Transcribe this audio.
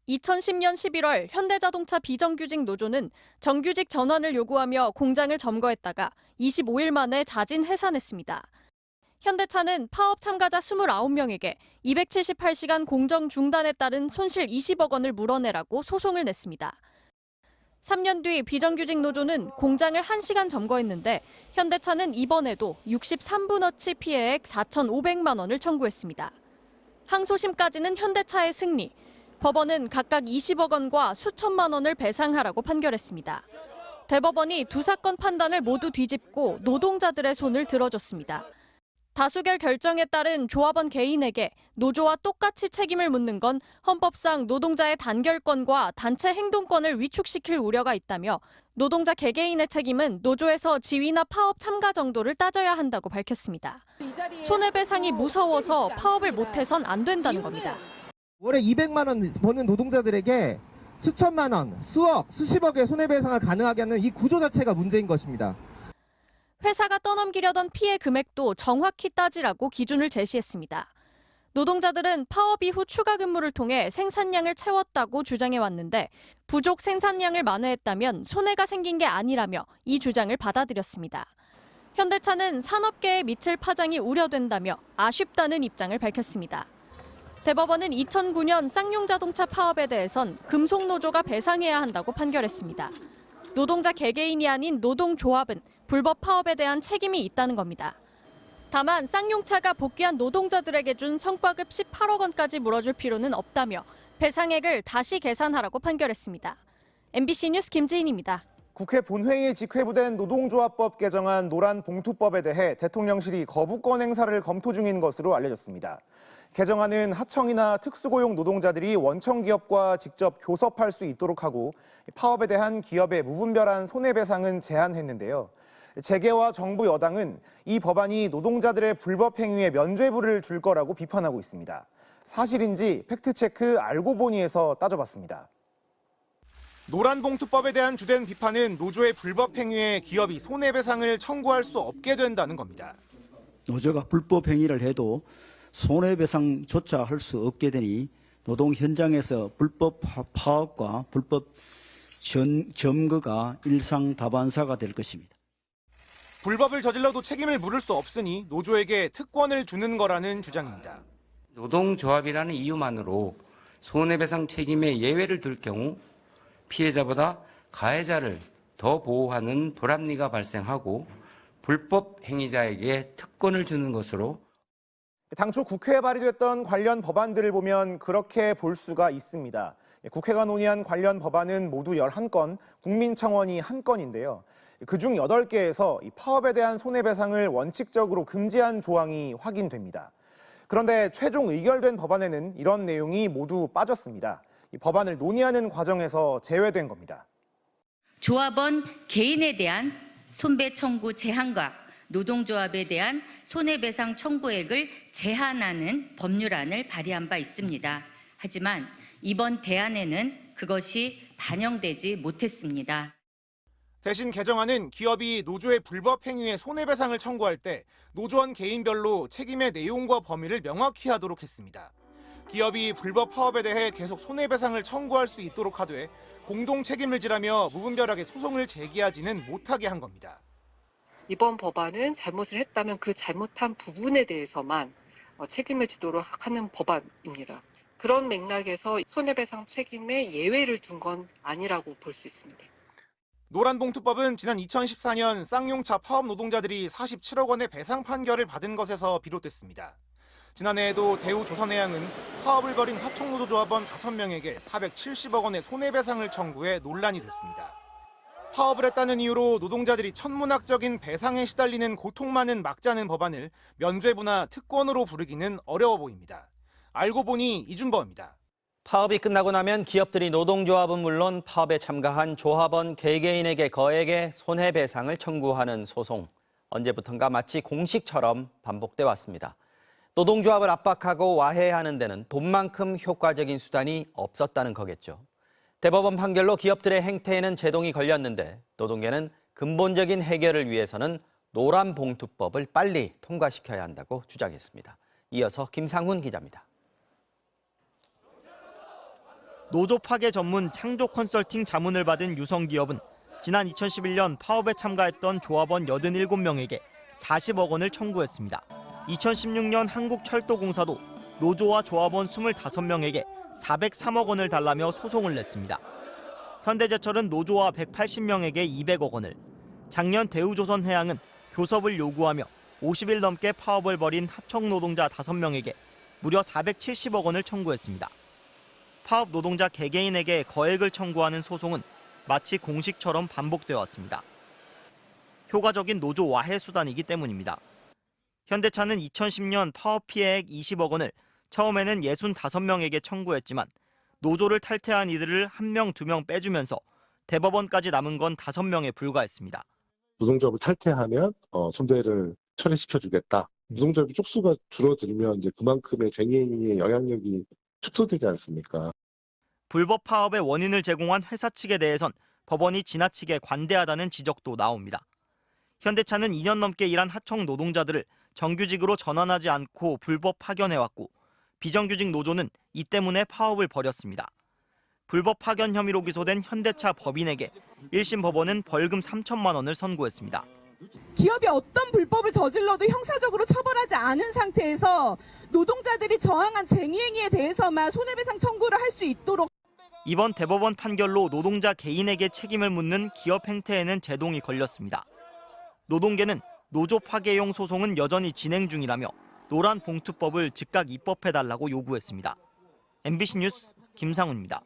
2010년 11월 현대자동차 비정규직 노조는 정규직 전환을 요구하며 공장을 점거했다가 25일 만에 자진 해산했습니다. 현대차는 파업 참가자 29명에게 278시간 공정 중단에 따른 손실 20억 원을 물어내라고 소송을 냈습니다. 3년 뒤 비정규직 노조는 공장을 1시간 점거했는데 현대차는 이번에도 63분어치 피해액 4,500만 원을 청구했습니다. 항소심까지는 현대차의 승리, 법원은 각각 20억 원과 수천만 원을 배상하라고 판결했습니다. 대법원이 두 사건 판단을 모두 뒤집고 노동자들의 손을 들어줬습니다. 다수결 결정에 따른 조합원 개인에게 노조와 똑같이 책임을 묻는 건 헌법상 노동자의 단결권과 단체 행동권을 위축시킬 우려가 있다며 노동자 개개인의 책임은 노조에서 지위나 파업 참가 정도를 따져야 한다고 밝혔습니다. 손해배상이 무서워서 파업을 못해선 안 된다는 겁니다. 월에 200만 원 버는 노동자들에게 수천만 원, 수억, 수십억의 손해배상을 가능하게 하는 이 구조 자체가 문제인 것입니다. 회사가 떠넘기려던 피해 금액도 정확히 따지라고 기준을 제시했습니다. 노동자들은 파업 이후 추가 근무를 통해 생산량을 채웠다고 주장해왔는데 부족 생산량을 만회했다면 손해가 생긴 게 아니라며 이 주장을 받아들였습니다. 현대차는 산업계에 미칠 파장이 우려된다며 아쉽다는 입장을 밝혔습니다. 대법원은 2009년 쌍용자동차 파업에 대해선 금속노조가 배상해야 한다고 판결했습니다. 노동자 개개인이 아닌 노동조합은 불법 파업에 대한 책임이 있다는 겁니다. 다만 쌍용차가 복귀한 노동자들에게 준 성과급 18억 원까지 물어줄 필요는 없다며 배상액을 다시 계산하라고 판결했습니다. MBC 뉴스 김지인입니다. 국회 본회의에 직회부된 노동조합법 개정안 노란봉투법에 대해 대통령실이 거부권 행사를 검토 중인 것으로 알려졌습니다. 개정안은 하청이나 특수고용 노동자들이 원청기업과 직접 교섭할 수 있도록 하고 파업에 대한 기업의 무분별한 손해배상은 제한했는데요. 재계와 정부 여당은 이 법안이 노동자들의 불법 행위에 면죄부를 줄 거라고 비판하고 있습니다. 사실인지 팩트체크 알고 보니에서 따져봤습니다. 노란봉투법에 대한 주된 비판은 노조의 불법 행위에 기업이 손해배상을 청구할 수 없게 된다는 겁니다. 노조가 불법 행위를 해도 손해배상조차 할 수 없게 되니 노동 현장에서 불법 파업과 불법 점거가 일상다반사가 될 것입니다. 불법을 저질러도 책임을 물을 수 없으니 노조에게 특권을 주는 거라는 주장입니다. 노동조합이라는 이유만으로 손해배상 책임에 예외를 둘 경우 피해자보다 가해자를 더 보호하는 불합리가 발생하고 불법 행위자에게 특권을 주는 것으로 당초 국회에 발의됐던 관련 법안들을 보면 그렇게 볼 수가 있습니다. 국회가 논의한 관련 법안은 모두 11건, 국민청원이 1건인데요. 그중 8개에서 파업에 대한 손해배상을 원칙적으로 금지한 조항이 확인됩니다. 그런데 최종 의결된 법안에는 이런 내용이 모두 빠졌습니다. 이 법안을 논의하는 과정에서 제외된 겁니다. 조합원 개인에 대한 손배 청구 제한과 노동조합에 대한 손해배상 청구액을 제한하는 법률안을 발의한 바 있습니다. 하지만 이번 대안에는 그것이 반영되지 못했습니다. 대신 개정안은 기업이 노조의 불법 행위에 손해배상을 청구할 때 노조원 개인별로 책임의 내용과 범위를 명확히 하도록 했습니다. 기업이 불법 파업에 대해 계속 손해배상을 청구할 수 있도록 하되 공동 책임을 지라며 무분별하게 소송을 제기하지는 못하게 한 겁니다. 이번 법안은 잘못을 했다면 그 잘못한 부분에 대해서만 책임을 지도록 하는 법안입니다. 그런 맥락에서 손해배상 책임에 예외를 둔 건 아니라고 볼 수 있습니다. 노란봉투법은 지난 2014년 쌍용차 파업 노동자들이 47억 원의 배상 판결을 받은 것에서 비롯됐습니다. 지난해에도 대우조선해양은 파업을 벌인 하청노조조합원 5명에게 470억 원의 손해배상을 청구해 논란이 됐습니다. 파업을 했다는 이유로 노동자들이 천문학적인 배상에 시달리는 고통 많은 막자는 법안을 면죄부나 특권으로 부르기는 어려워 보입니다. 알고 보니 이준범입니다. 파업이 끝나고 나면 기업들이 노동조합은 물론 파업에 참가한 조합원 개개인에게 거액의 손해배상을 청구하는 소송. 언제부턴가 마치 공식처럼 반복돼 왔습니다. 노동조합을 압박하고 와해하는 데는 돈만큼 효과적인 수단이 없었다는 거겠죠. 대법원 판결로 기업들의 행태에는 제동이 걸렸는데 노동계는 근본적인 해결을 위해서는 노란봉투법을 빨리 통과시켜야 한다고 주장했습니다. 이어서 김상훈 기자입니다. 노조 파괴 전문 창조 컨설팅 자문을 받은 유성기업은 지난 2011년 파업에 참가했던 조합원 87명에게 40억 원을 청구했습니다. 2016년 한국철도공사도 노조와 조합원 25명에게 403억 원을 달라며 소송을 냈습니다. 현대제철은 노조와 180명에게 200억 원을, 작년 대우조선해양은 교섭을 요구하며 50일 넘게 파업을 벌인 하청 노동자 5명에게 무려 470억 원을 청구했습니다. 파업 노동자 개개인에게 거액을 청구하는 소송은 마치 공식처럼 반복되어 왔습니다. 효과적인 노조 와해 수단이기 때문입니다. 현대차는 2010년 파업 피해액 20억 원을 처음에는 65명에게 청구했지만 노조를 탈퇴한 이들을 1명, 2명 빼주면서 대법원까지 남은 건 5명에 불과했습니다. 노동조합을 탈퇴하면 손배를 처리시켜주겠다. 노동조합이 쪽수가 줄어들면 이제 그만큼의 쟁의의 영향력이 축소되지 않습니까? 불법 파업의 원인을 제공한 회사 측에 대해선 법원이 지나치게 관대하다는 지적도 나옵니다. 현대차는 2년 넘게 일한 하청 노동자들을 정규직으로 전환하지 않고 불법 파견해왔고 비정규직 노조는 이 때문에 파업을 벌였습니다. 불법 파견 혐의로 기소된 현대차 법인에게 1심 법원은 벌금 3천만 원을 선고했습니다. 기업이 어떤 불법을 저질러도 형사적으로 처벌하지 않은 상태에서 노동자들이 저항한 쟁의행위에 대해서만 손해배상 청구를 할 수 있도록. 이번 대법원 판결로 노동자 개인에게 책임을 묻는 기업 행태에는 제동이 걸렸습니다. 노동계는 노조 파괴용 소송은 여전히 진행 중이라며 노란 봉투법을 즉각 입법해달라고 요구했습니다. MBC 뉴스 김상훈입니다.